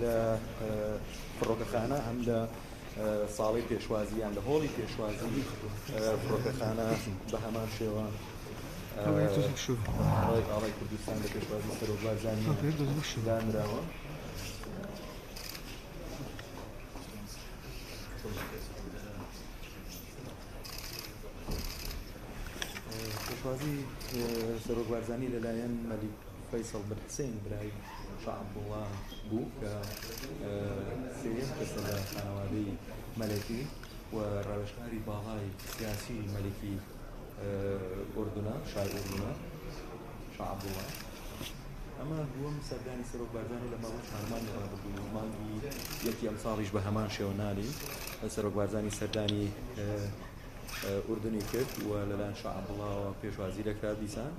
لە فڕۆکەخانە هەم لە ساڵی پێشوازیان لە هۆڵی پێشوازی فڕۆکەخانە بە هەمان شێوە ئاڵای کوردستان لە پێشوازی سەرۆکبارزانی دانراوە. پێشوازی سەرۆکبارزانی لەلایەن مەلیک فەیسەڵ بن حسێن برای شاع عەبدوڵڵا بوو کە سێیەم کەسە لە خانەوادەی مەلەکی و ڕەوشکاری باڵای سیاسی مەلکی ئوردونە شای ئوردونە شاع عەبدوڵڵا. ئەمە دووەم سەردانی سەرۆکبارزانی لە ماوەی چارمانی ڕابردوو و مانگی یەکی ئەمساڵیش بە هەمان شێوە نالی سەرۆکبارزانی سەردانی ئوردنی کرد و لەلایەن شاع عەبدوڵڵاوە پێشوازی دەکرا دیسان.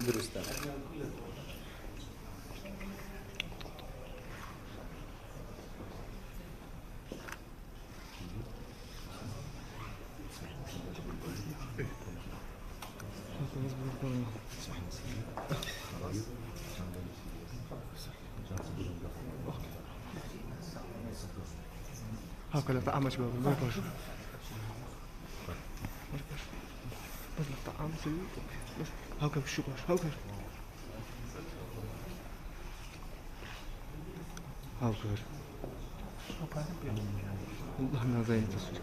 درستە. هاكا لا طعام شباب ما باش بس الطعام سيء هاكا بالشو باش هاكا والله ما زين تصوير